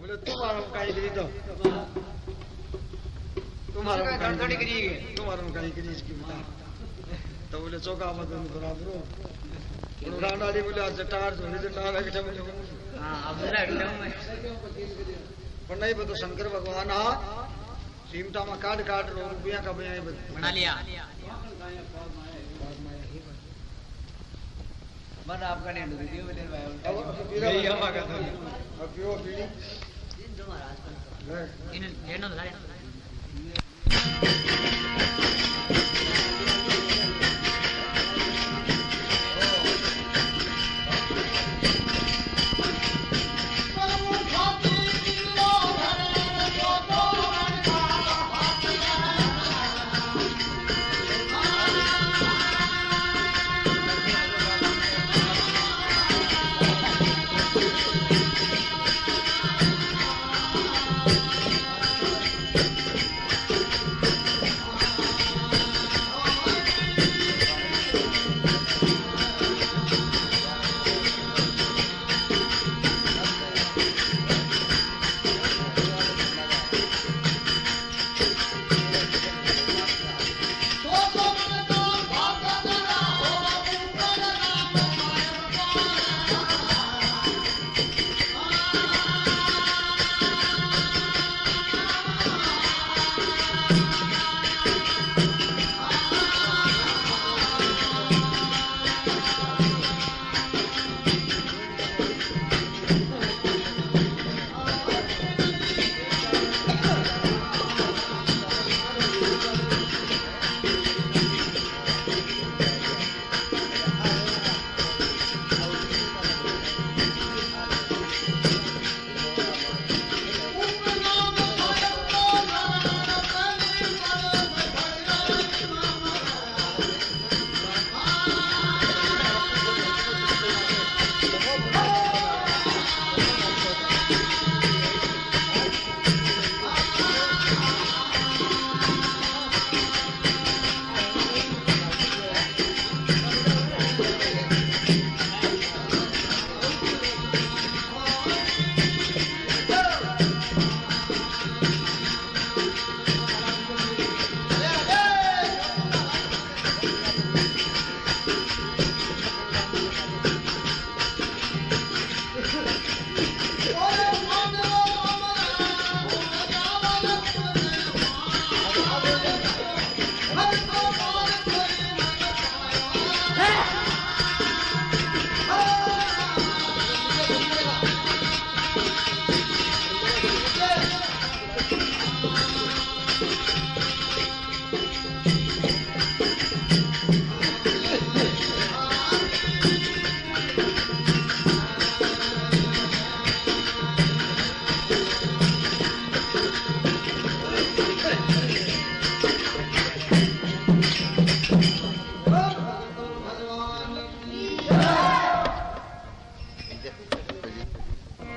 बोले तुम्हारा कहीं करी तो तुम्हारा थोड़ी करी तुम्हारा कहीं करी इसकी बता तो बोले चौका मत बराबर हो उड़ान वाली बोले आज टार जोड़ी से टार है बोले हां अब जरा एकदम पर नहीं बतो शंकर भगवान आ सीमटा में काट काट रुपया का बना लिया मन आपका नहीं वीडियो में भाई यही हवा का था अब पियो बीड़ी जो महाराज इन लेना था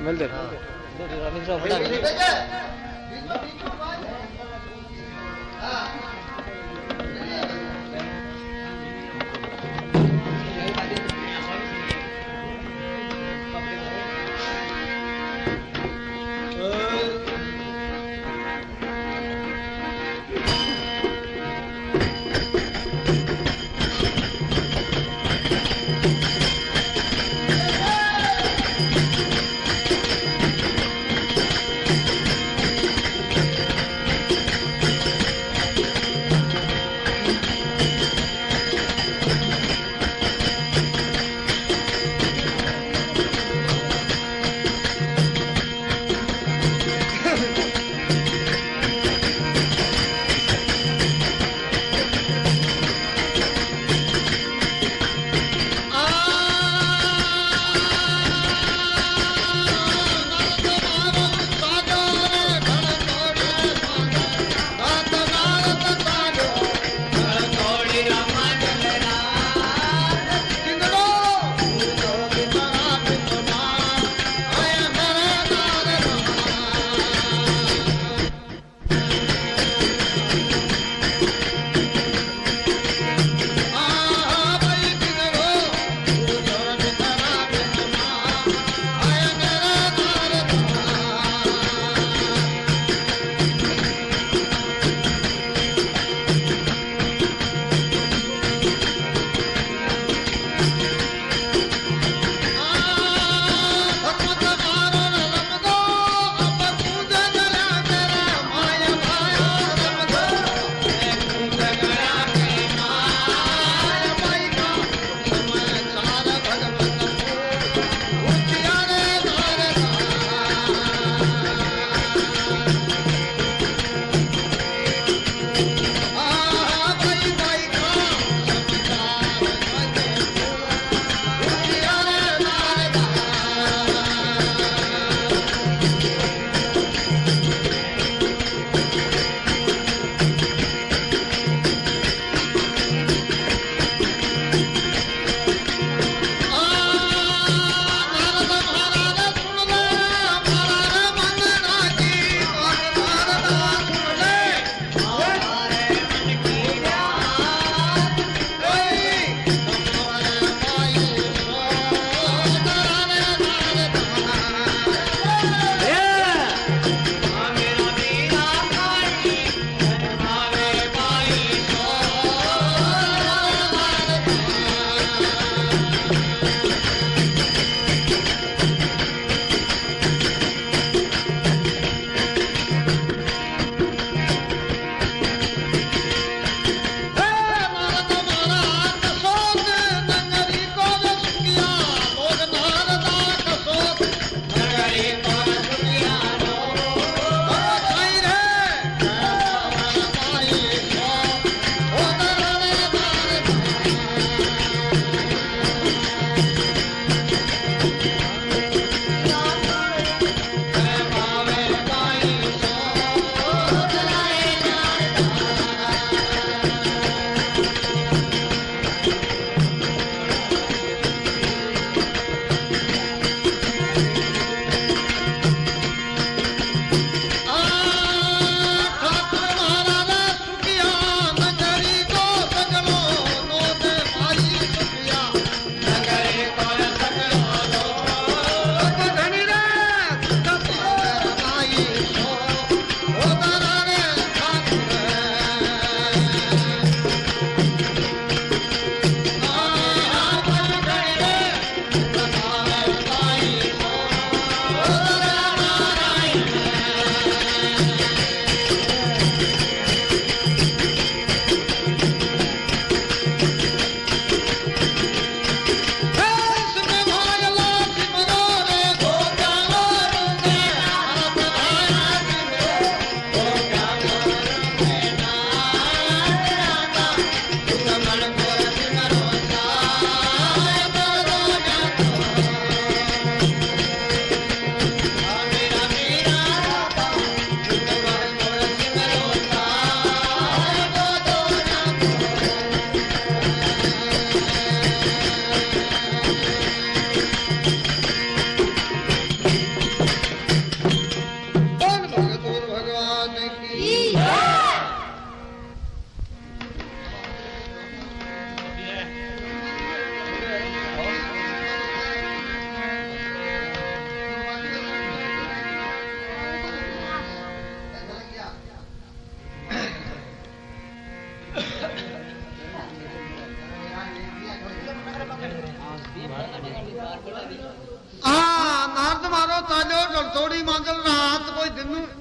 मिल दे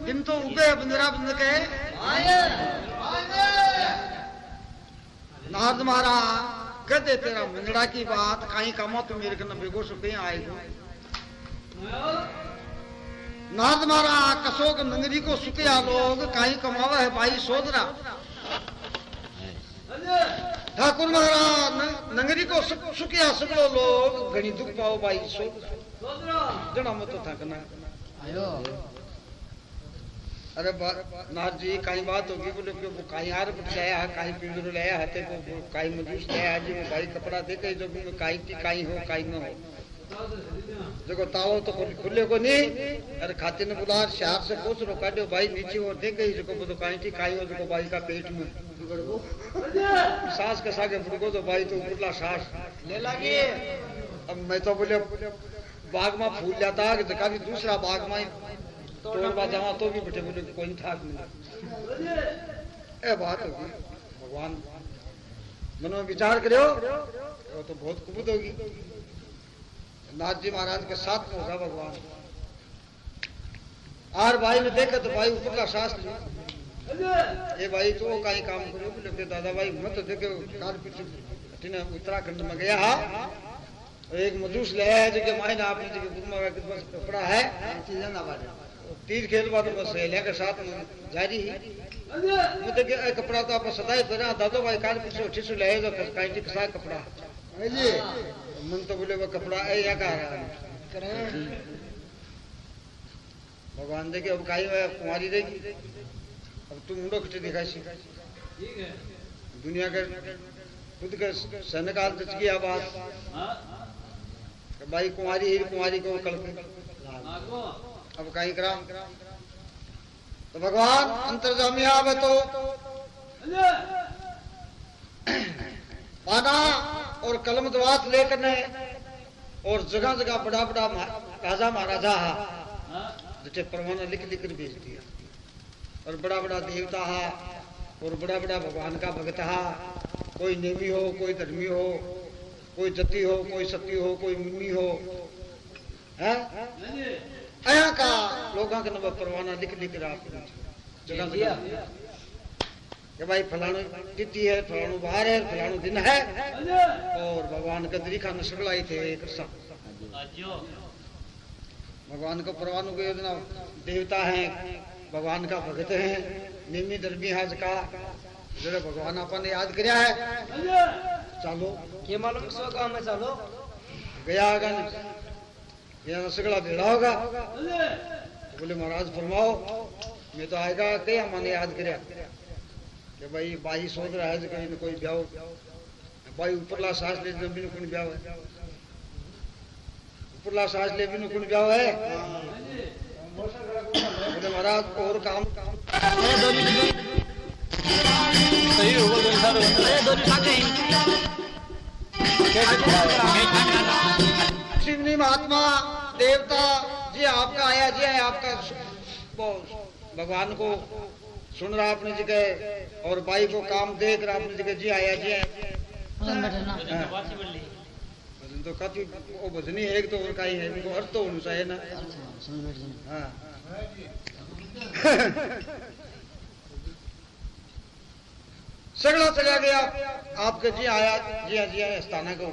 दिन तो उगे बंदरा बंद के नारद महाराज कहते तेरा मंदड़ा की बात कहीं कमो तो मेरे कन बेगो सो कहीं आएगो। नारद महाराज कसोग नंगरी को सुकिया लोग कहीं कमावा है भाई सोदरा। ठाकुर महाराज नंगरी को सुकिया सगड़ो लोग घनी दुख पाओ भाई सोदरा जना मत था कना आयो। अरे नाथ जी कहीं बात होगी बोले वो कहीं हार लाया है कहीं पिंजरो लाया है ते को कहीं मजूस लाया है जी वो भाई कपड़ा दे के जो कहीं कहीं हो कहीं न हो देखो तालो तो खुले को नहीं। अरे खाते ने बुला शहर से कुछ रो काटो भाई नीचे और दे गई जो को कहीं थी कहीं हो जो भाई का पेट में सांस के सागे बुड़को तो भाई तो उबला सांस ले लगी। अब मैं तो बोले बाग में फूल जाता कि कभी दूसरा बाग में तोड़वा जावा तो भी बेटे बोले कोई था नहीं। ए बात होगी भगवान मन में विचार करो वो तो बहुत कुबूत होगी। नाथ जी महाराज के साथ में होगा भगवान। आर भाई ने देखा तो भाई ऊपर का सांस लिया ए भाई तो कहीं काम करो बोले दादा भाई मत तो देखे काल पीछे उत्तराखंड में गया एक मजूस ले आया जो मायना आपने जो कपड़ा है तीर खेल बात बस सहेलिया के साथ जारी ही मतलब कि कपड़ा तो आप सदाई पहना दादो भाई काल पीछे उठी से ले तो कहीं ठीक सा कपड़ा जी मन तो बोले वो कपड़ा है या कह रहा है भगवान देखे अब कहीं कुमारी रहेगी अब तुम मुंडो खटे दिखाई सी दुनिया के खुद के सैन्यकाल तक की बात भाई कुमारी को कल अब कहीं करा तो भगवान अंतर्जामी आवे तो पाना और कलम दवात लेकर ने और जगह जगह बड़ा बड़ा राजा महाराजा जिसे परवाना लिख लिख कर भेज दिया और बड़ा बड़ा देवता हा और बड़ा बड़ा भगवान का भगत हा कोई नेमी हो कोई धर्मी हो कोई जति हो कोई सती हो कोई मुन्नी हो है अया का लोगों के नंबर परवाना लिख लिख रहा जगह जगह कि भाई फलानु तिथि है फलानु बार है फलानु दिन है और भगवान का दरीखा नसगलाई थे कृष्ण भगवान को परवानु को योजना देवता है भगवान का भगत है निमी धर्मी हाज का जरा भगवान अपन ने याद कराया है चलो ये मालूम सो काम में चलो गया यहाँ नसगला भेड़ा होगा बोले महाराज फरमाओ मैं तो आएगा क्या मैंने याद कराया कि भाई बाई सोच रहा है जो कहीं कोई ब्याह भाई ऊपरला सांस ले भी कौन ब्याह है ऊपरला सांस ले भी कौन ब्याह है बोले महाराज और काम सही होगा शिवनी महात्मा देवता जी आपका आया जी है आपका भगवान को सुन रहा अपनी जगह और भाई को काम देख रहा अपनी जगह जी आया जी है तो काफी वो भजनी है एक तो और कहीं है इनको अर्थ तो होना चाहिए ना हाँ सगड़ा चला गया आपके जी आया जी आया स्थाना को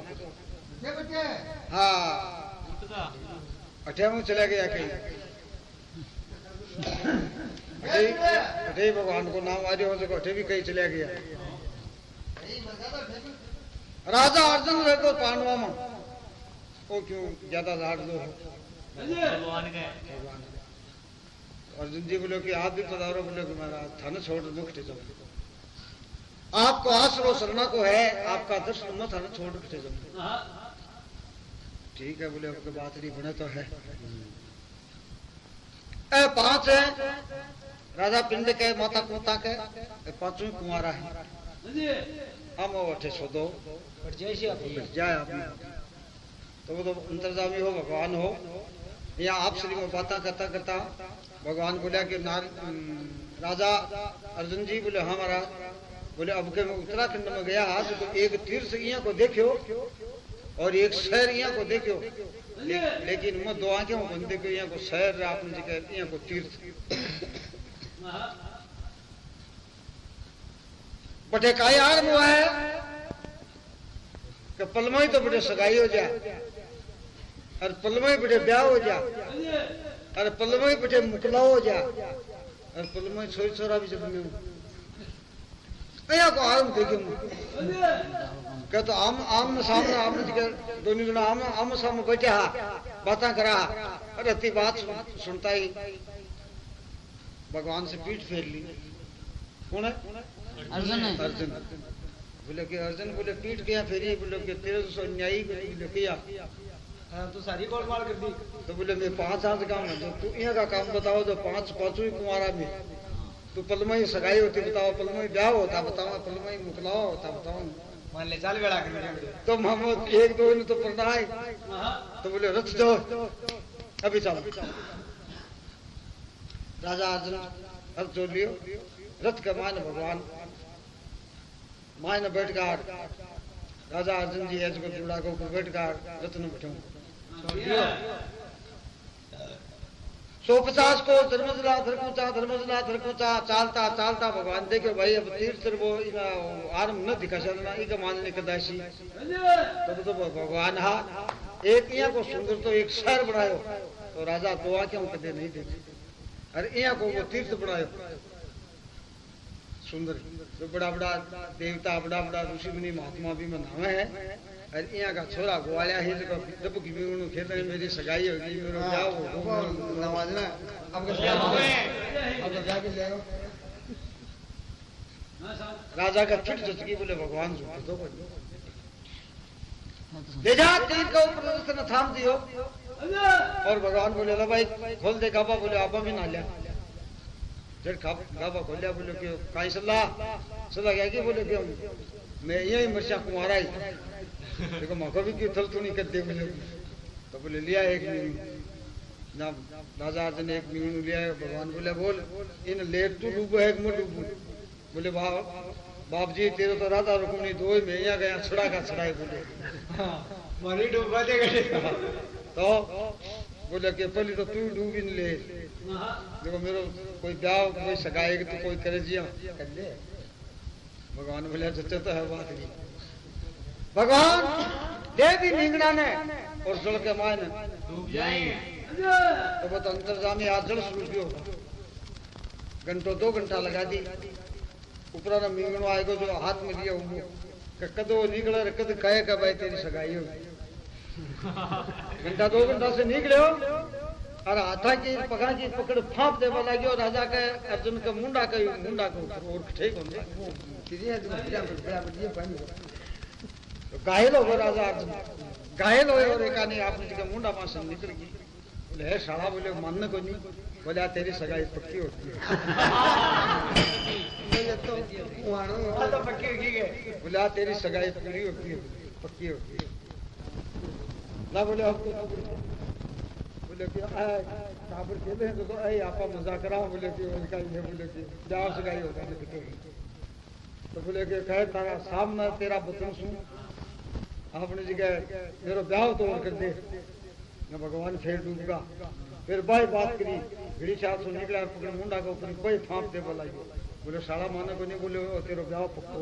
हाँ अठे में चला गया कहीं अठे भगवान को नाम आ रही हो अठे भी कहीं चला गया राजा अर्जुन रहते पांडवा में वो क्यों ज्यादा लाड दो अर्जुन जी बोले कि आप भी पधारो बोले कि महाराज थाने छोड़ दो खटे जाओ आपको आसरो शरणा को है आपका दर्शन मत थाने छोड़ खटे जाओ ठीक है बोले आपकी बात नहीं बने तो है ए पांच है राजा पिंड के माता कुता के पांचों कुंवारा है हम अठे सोदो जाए आप तो वो तो अंतर्जामी हो भगवान हो या आप श्री में बातें करता करता भगवान बोला कि राजा अर्जुन जी बोले हाँ महाराज बोले अब के मैं उत्तराखंड में गया आज तो एक तीर्थ यहाँ को देखो और एक शहर यहाँ को देखो लेकिन मैं दो आंखें बंदे को यहाँ को शहर आपने जगह यहाँ को तीर्थ बटे का यार हुआ है कि पलमा ही तो बड़े सगाई हो जा और पलमा ही बड़े ब्याह हो जा और पलमा ही बड़े मुकला हो जा और पलमा ही छोरी छोरा भी जब में यहाँ को आरम देखे क्या तो आम सामने आमने जगह दोनों जना आम सामने बैठे हा बातें करा अरे अति बात सुनता ही भगवान से पीठ फेर ली कौन है अर्जुन है। अर्जुन बोले कि अर्जुन बोले पीठ क्या फेरी बोले कि तेरे तो न्यायी बोले किया तो सारी गोल मार कर दी। तो बोले मैं 5 साल काम है तू यहाँ का काम बताओ तो पांचों ही कुमारा में तू पलमा ही सगाई होती बताओ पलमा ही ब्याह होता बताओ पलमा ही मुकलाओ होता बताओ मान ले चाल बेड़ा कर तो मोहम्मद एक दो ने तो पढ़ाई तो बोले रथ दो अभी चलो राजा अर्जुन रथ जोड़ लियो रथ का मान भगवान मायने बैठ गाड़ राजा अर्जुन जी ऐसे को जुड़ा को ऊपर बैठ गाड़ रथ न बैठो 150 को धर्मजला चालता चालता भगवान देखो भाई अब तीर्थ वो आरम न दिखा चलना इका मानने कदाशी तो भगवान हा एक यहाँ को सुंदर तो एक शहर बनायो तो राजा दुआ क्यों कदे नहीं देखे अरे यहाँ को वो तीर्थ बनायो सुंदर तो बड़ा बड़ा देवता बड़ा बड़ा ऋषि मुनि महात्मा भी मनावे है और यहाँ का छोरा ग्वालिया है जब की भी उन्होंने खेत में मेरी सगाई होगी मेरा ब्याह होगा नवाजना अब जाके ले आओ राजा का फिट जचकी बोले भगवान झूठे तो ले जा तीर का ऊपर उसने थाम दियो और भगवान बोले ला भाई खोल दे गाबा बोले आपा भी ना लिया जब गाबा खोलिया बोले कि काई सलाह क्या कि बोले कि मैं यही मर्चा कुमारा ही देखो मको भी क्यों थल नहीं कर दे बोले तो बोले लिया एक ना राजा अर्जुन एक मीनू लिया भगवान बोले बोल इन लेट तू डूबो है मैं डूबू बोले बाप जी तेरे तो राधा रुकमणी दो में यहाँ गया छड़ा का छड़ाई बोले मनी डूबा दे गए तो बोले कि पहले तो तू डूबी न ले देखो मेरे कोई ब्याह कोई सगाएगी तो कोई करे जिया कर ले भगवान बोले सच्चा तो है बात नहीं भगवान दे दी नींगड़ा ने और जल के मायने डूब जाएंगे तो वो तो अंतर्जामी आज जल शुरू किया घंटों 2 घंटा लगा दी ऊपर ना मींगणो आएगो जो हाथ में लिया वो कदो निकले कद कहे का भाई तेरी सगाई हो घंटा 2 घंटा से निकले हो और हाथा की पकड़ की पकड़ फाँप दे वाला गयो राजा के अर्जुन के मुंडा को और ठीक हो तो घायल हो राजा अर्जुन घायल हो और एक आने आपने जी मुंडा मां से निकल गई बोले है शाला बोले मानने को नहीं बोले तेरी सगाई पक्की होती है तो पक्की की गए बोले तेरी सगाई पूरी होती है पक्की होती है ना बोले आपको बोले कि काबर कहते हैं तो ऐ आपा मजाक करा बोले कि उनका ये बोले कि जाओ सगाई होता है तो बोले कि कहे तारा सामने तेरा बतन सुन आपने जगह मेरा ब्याह तोड़ कर दे न भगवान फेर डूबगा फिर भाई बात करी घड़ी चार सौ निकला पकड़ मुंडा को ऊपर कोई फाँप दे बोला बोले साला माने को नहीं बोले तेरा ब्याह पक्को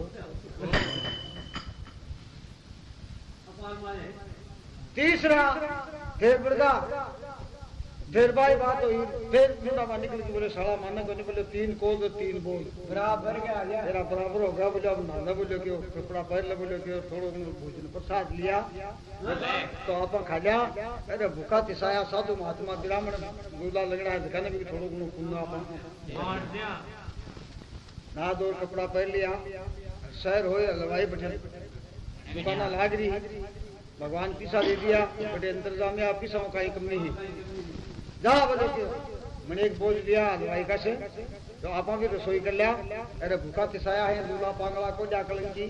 तीसरा फिर बड़गा फिर भाई बात हुई फिर मुंडा मां निकल के बोले साला माने को नहीं बोले 3 कोल तो 3 बोल बराबर के आ गया मेरा बराबर हो गया बोले अब नाना बोले कि कपड़ा पहन ले बोले कि थोड़ा भोजन प्रसाद लिया तो आप खा लिया अरे भूखा तिसाया साधु महात्मा ब्राह्मण दूल्हा लगना है दिखाने भी थोड़ा गुण कुन्ना आप ना दो कपड़ा पहन लिया शहर हो हलवाई बैठे दुकाना लाग रही भगवान पिसा दे दिया बड़े अंतर्जामी आप पिसा कहीं कम नहीं जा बोले मैंने एक बोझ लिया हलवाई का से तो आप भी रसोई कर लिया अरे भूखा तिसाया है दूल्हा पांगला को जा कलंकी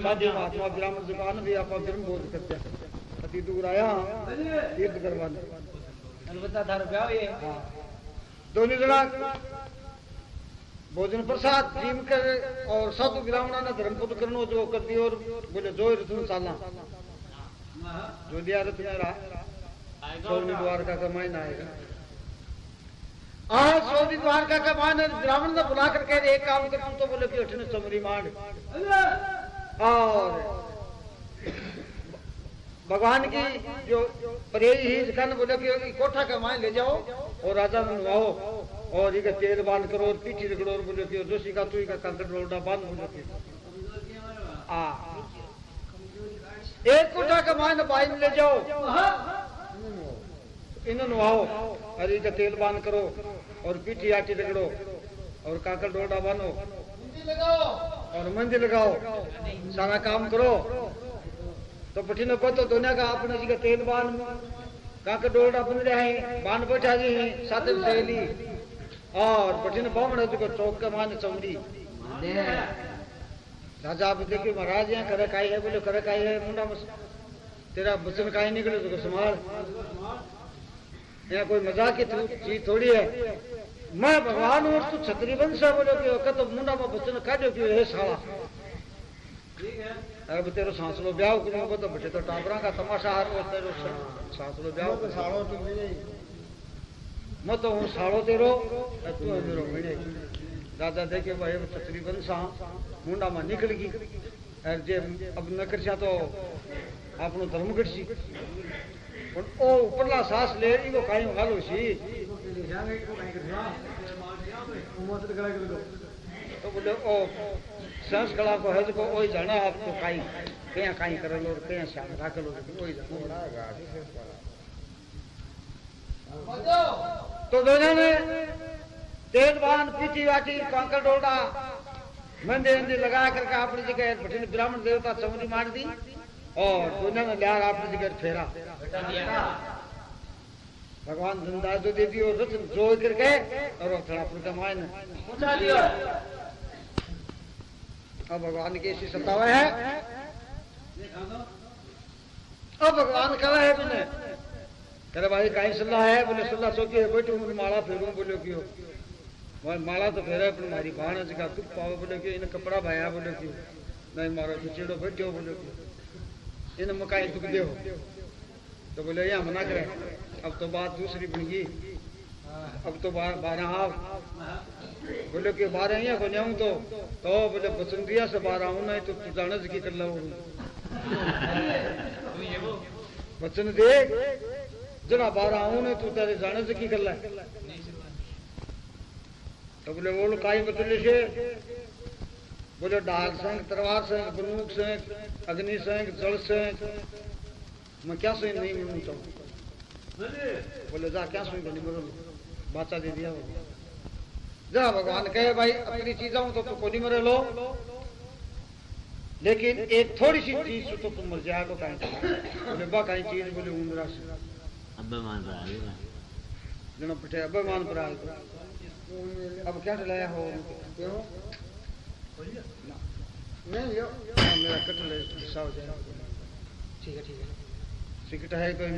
साधु महात्मा ब्राह्मण दुकान भी आप ब्रह्म बोध करते हैं अति दूर आया तीर्थ करवाने अलबत्ता 10 रुपया ये दोनों जना भोजन प्रसाद जीव कर और साधु ब्राह्मणा ने धर्मपुत्र करनो जो कर दी और बोले जो रत्न चालना जो दिया रत्न सोनी द्वारका का महीना आएगा। आज सोनी द्वारका का महीना ब्राह्मण ने बुला कर कह एक काम कर, तू तो बोले कि उठने समरी मांड और भगवान की जो परेही ही कन बोले कि कोठा का माय ले जाओ और राजा में नवाओ और ये तेल बांध करो और पीठी रगड़ो और बोले कि जोशी का तू का कंकड़ रोड़ा बांध बोले कि एक कोठा का माय न बाई में ले जाओ इन्हें नवाओ और ये तेल बांध करो और पीठी आटी रगड़ो और काकड़ रोड़ा बांधो और मंदिर लगाओ सारा काम करो तो पठिन पतो दुनिया का अपने जी का तेल बान काका डोड़ा बन रहे हैं बान बैठा जी हैं सातन सहेली और पठिन बामण जी को चौक के मान चौड़ी राजा आप देखे महाराज यहाँ करे काई है बोले करे काई है मुंडा मस तेरा बचन काई निकले तो संभाल यहाँ कोई मजाक की चीज थोड़ी है मैं भगवान और तू छतरी वंश है बोले कि तो मुंडा में बचन काटो क्यों है साला अब तेरो सांसलो ब्याह करूंगा तो बटे तो टाबरा का तमाशा हार वो तेरो सांसलो ब्याह को सालो तू मिले मैं तो हूं सालो तेरो तू मेरो मिले राजा देखे भाई छतरी वंशा मुंडा में निकल गई और जे अब न करछा तो आपनो धर्म करसी पण ओ उपरला सांस ले इको काई हालो सी तो बोले ओ सांस कला को है जो ओई जाना आपको काई कया काई करलो और कया शाम राखलो ओई जाना तो दोनों ने तेल बान पीठी वाटी कांकड़ डोड़ा मंदिर अंदर लगा करके अपनी जगह बठिन ब्राह्मण देवता चमड़ी मार दी और दोनों ने लिया अपनी जगह फेरा भगवान धंधा जो दे दियो रतन जोड़ करके और थोड़ा पुरका मायने पहुंचा दिया। अब भगवान की ऐसी सत्तावा है अब भगवान कहा है तुमने तेरे भाई कहीं सलाह है बोले सलाह सोची है बैठू मुझे माला फेरू बोले क्यों माला तो फेरा अपनी मारी भाण जगह तू पाओ बोले कि इन्हें कपड़ा भाया बोले क्यों नहीं मारो चिड़ो बैठो बोले क्यों इन्हें मकाई दुख दे तो बोले यहाँ मना करे अब तो बात दूसरी बन गई अब तो 12 बोले कि 12 यहाँ को न्याऊ तो बोले बचन दिया से 12 आऊ नहीं तो तू जाने की कर लो बचन दे जना 12 आऊ नहीं तू तेरे जाने से की कर ला तो बोले बोलो काई बदले से बोले डाल संग तलवार संग बंदूक संग अग्नि संग जल संग मैं क्या संग नहीं मिलूँ तो बोले जा क्या संग नहीं मिलूँ बाचा दे दिया जा भगवान कहे भाई अपनी चीजों तो कोनी मरे लो लेकिन एक थोड़ी सी चीज तो तुम मर जाएगा कहीं बोले बा कहीं चीज बोले उंदरा से अभिमान रहा जना पटे अभिमान पर अब क्या चलाया हो क्यों नहीं यो मेरा कट ले हिसाब जाए ठीक है सिकट है कोई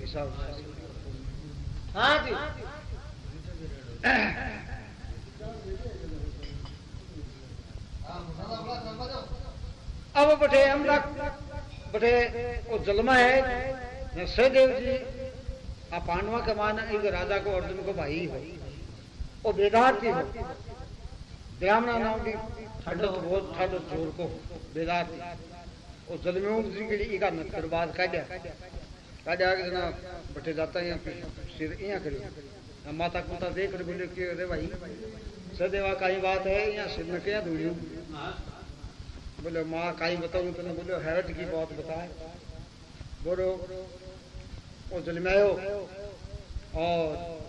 हिसाब हाँ जी अब बटे हम बटे वो जलमा है सहदेव जी आ पांडवा के मान एक राजा को अर्जुन को भाई हो वो वेदार्थी हो ब्राह्मण नाम की ठंडो बहुत ठाडो जोर को वेदार्थी वो जलमेऊ जी के लिए नक्कर बाद काढ़िया के जना बटे जाता है सिर यहाँ करियो माता कुता देख रहे बोले कि अरे भाई सदेवा काई बात है यहाँ सिर में क्या धुड़ी बोले माँ काई बताऊँ तुमने बोले हैरत की बात बताए बोलो वो जलमायो और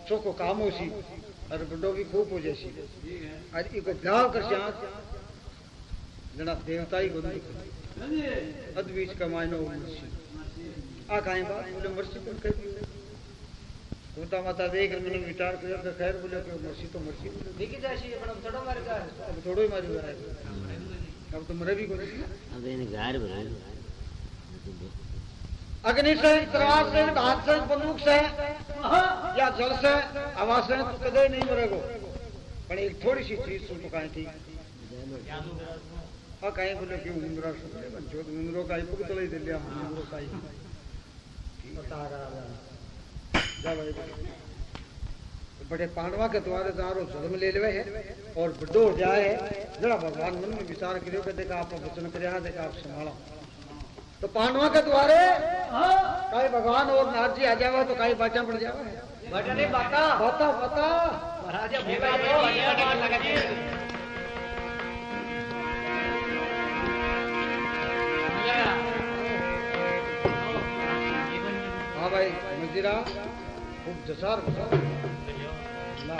चोको काम हो सी और बुढ़ो भी खूब हो जैसी आज इको ब्याह कर जना देवता ही गुरु अद्वीच कमायनो आ काई बात बोले मर्सी पर कह कुता माता देख मैंने विचार किया तो खैर बोले कि मर्सी तो मर्सी देखी जासी अपन थोड़ा मार का अब थोड़ो ही मार रहा है अब तो मरे भी कोई अब इन्हें गार बना अग्नि से तलवार से हाथ से बंदूक से या जल से आवाज से तो कदे नहीं मरेगो पर एक थोड़ी सी चीज सुन काई थी हां काई बोले कि उंदरा जो उंदरो काई पुक तले दे लिया उंदरो काई बता रहा जा भाई बड़े पांडवा के द्वारे दारो जन्म ले लेवे है और बड़ो हो जाए जरा भगवान मन में विचार करियो कि देखा आप वचन करया देखा आप संभाला तो पांडवा के द्वारे काई भगवान और नाथ जी आ जावे तो काई बाचा पड़ जावे बटा नहीं बाता बता बता महाराज भूखा है लगा के हाँ भाई मजीरा खूब जसार बताओ ला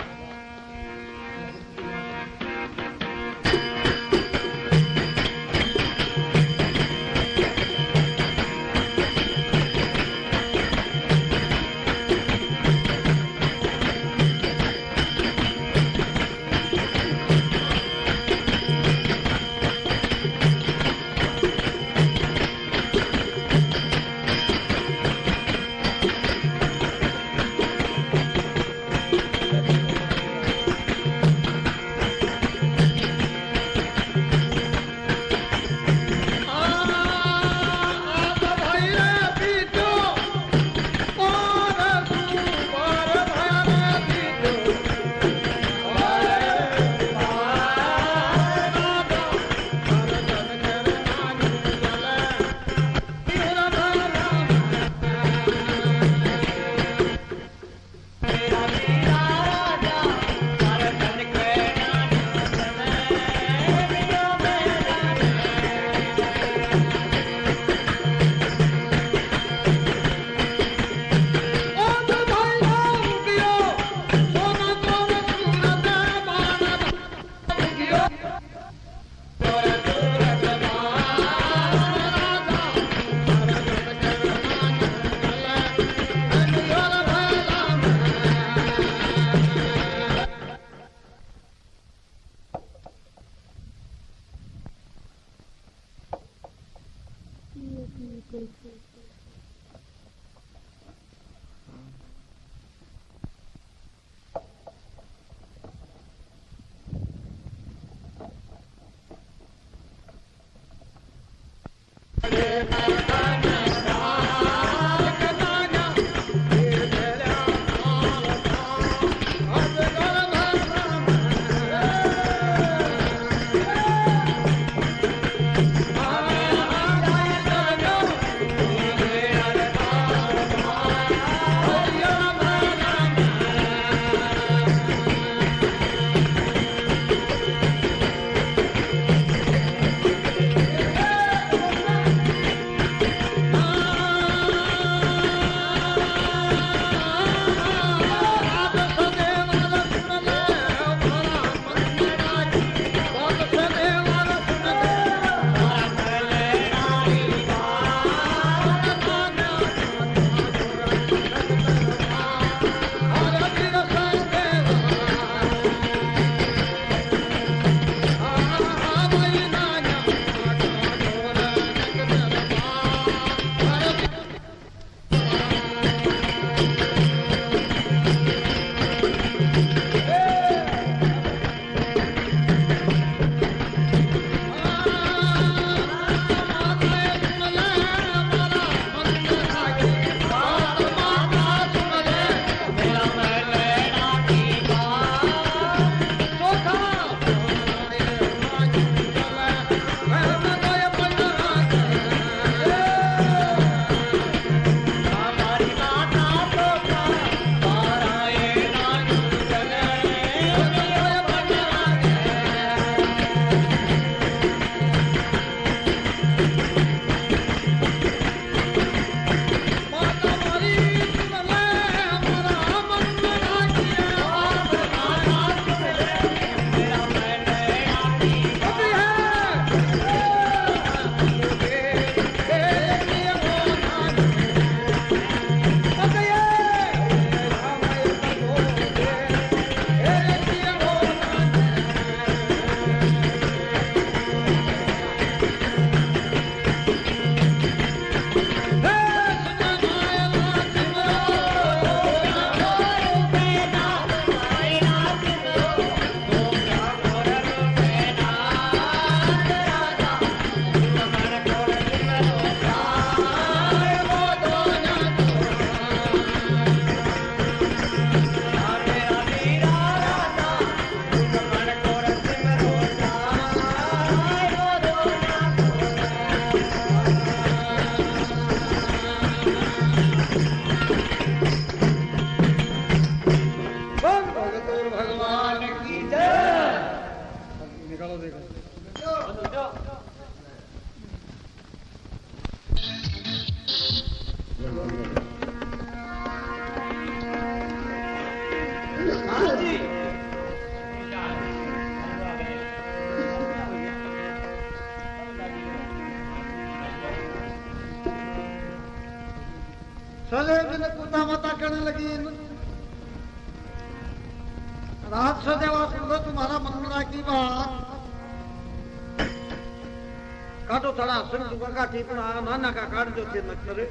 ठाकुर भगवान की जय। निकालो देखो चले दिन कुत्ता माता करने लगी रात से देवा सुन लो तुम्हारा मंगला की बात काटो थोड़ा सुन का टीपना नाना का काट जो थे न करे